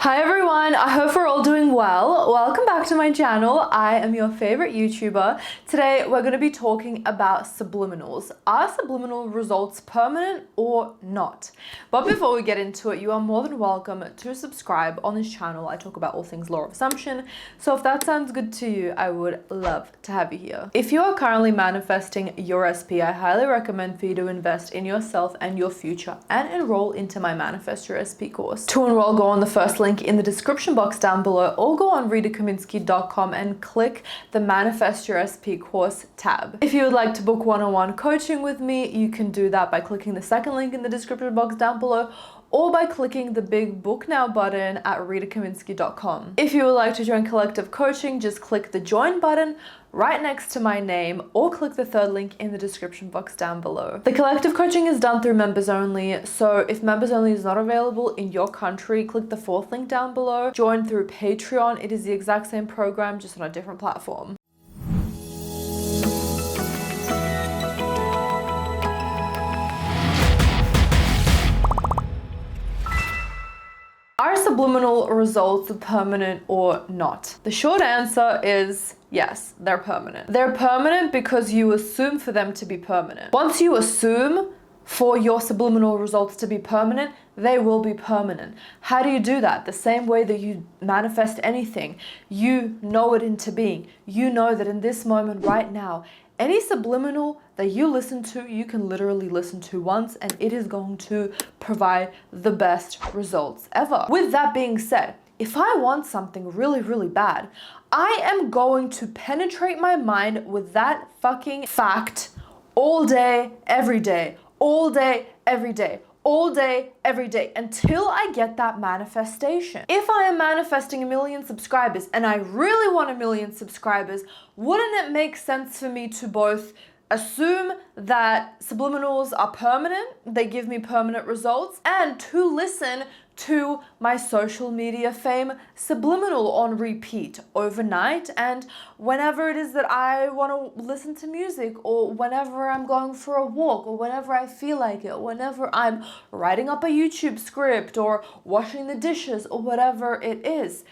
Hi everyone, I hope we're all doing well. Welcome back to my channel. I am your favorite YouTuber. Today we're going to be talking about subliminals. Are subliminal results permanent or not? But before we get into it, you are more than welcome to subscribe on this channel. I talk about all things law of assumption, so if that sounds good to you, I would love to have you here. If you are currently manifesting your SP, I highly recommend for you to invest in yourself and your future and enroll into my Manifest Your SP course. To enroll, go on the first link in the description box down below, or go on RitaKaminski.com and click the Manifest Your SP course tab. If you would like to book one-on-one coaching with me, you can do that by clicking the second link in the description box down below, or by clicking the big book now button at RitaKaminski.com. If you would like to join collective coaching, just click the join button right next to my name, or click the third link in the description box down below. The collective coaching is done through members only, so if members only is not available in your country, click the fourth link down below. Join through Patreon. It is the exact same program, just on a different platform. Are subliminal results permanent or not? The short answer is yes, they're permanent. They're permanent because you assume for them to be permanent. Once you assume for your subliminal results to be permanent, they will be permanent. How do you do that? The same way that you manifest anything. You know it into being. You know that in this moment right now, any subliminal that you listen to, you can literally listen to once and it is going to provide the best results ever. With that being said, if I want something really, really bad, I am going to penetrate my mind with that fucking fact all day, every day, all day, every day, all day, every day, until I get that manifestation. If I am manifesting 1 million subscribers and I really want 1 million subscribers, wouldn't it make sense for me to both assume that subliminals are permanent, they give me permanent results, and to listen to my social media fame subliminal on repeat overnight, and whenever it is that I want to listen to music, or whenever I'm going for a walk, or whenever I feel like it, whenever I'm writing up a YouTube script or washing the dishes or whatever it is.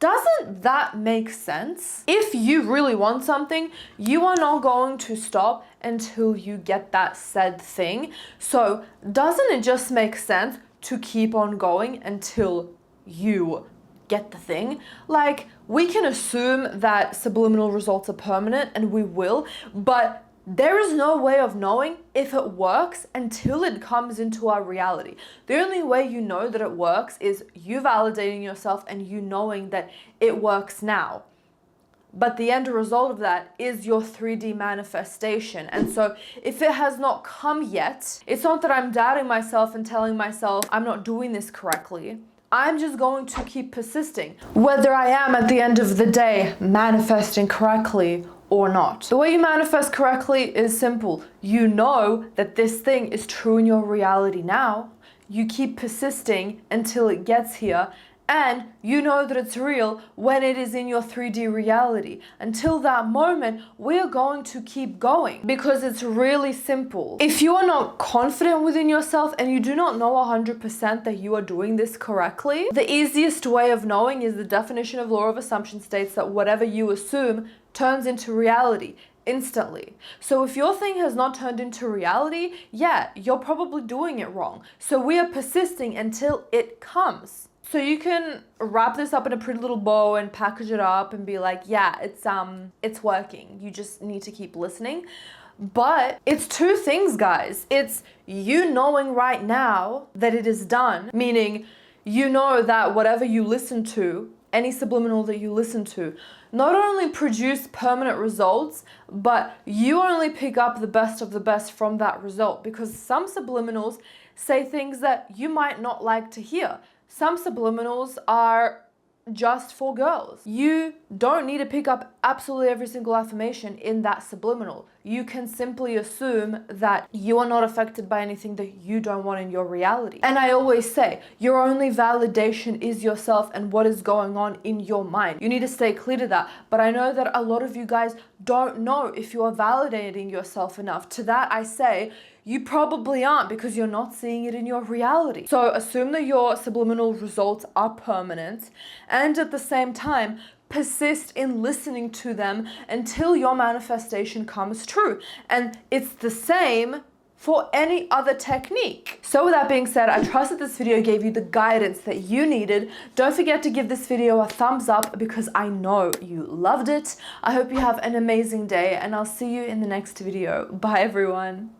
Doesn't that make sense? If you really want something, you are not going to stop until you get that said thing. So doesn't it just make sense to keep on going until you get the thing? Like, we can assume that subliminal results are permanent, and we will, but there is no way of knowing if it works until it comes into our reality. The only way you know that it works is you validating yourself and you knowing that it works now. But the end result of that is your 3D manifestation. And so if it has not come yet, it's not that I'm doubting myself and telling myself I'm not doing this correctly. I'm just going to keep persisting, whether I am at the end of the day manifesting correctly or not. The way you manifest correctly is simple. You know that this thing is true in your reality now. You keep persisting until it gets here, and you know that it's real when it is in your 3D reality. Until that moment, we are going to keep going because it's really simple. If you are not confident within yourself and you do not know 100% that you are doing this correctly, the easiest way of knowing is the definition of law of assumption states that whatever you assume turns into reality instantly. So if your thing has not turned into reality, yeah, you're probably doing it wrong. So we are persisting until it comes. So you can wrap this up in a pretty little bow and package it up and be like, yeah, it's working. You just need to keep listening. But it's two things, guys. It's you knowing right now that it is done, meaning you know that whatever you listen to, any subliminal that you listen to, not only produce permanent results, but you only pick up the best of the best from that result, because some subliminals say things that you might not like to hear. Some subliminals are just for girls. You don't need to pick up absolutely every single affirmation in that subliminal. you can simply assume that you are not affected by anything that you don't want in your reality. And I always say, your only validation is yourself and what is going on in your mind. You need to stay clear to that. But I know that a lot of you guys don't know if you are validating yourself enough. To that I say, you probably aren't, because you're not seeing it in your reality. So assume that your subliminal results are permanent, and at the same time, persist in listening to them until your manifestation comes true. And it's the same for any other technique. So with that being said, I trust that this video gave you the guidance that you needed. Don't forget to give this video a thumbs up because I know you loved it. I hope you have an amazing day, and I'll see you in the next video. Bye everyone.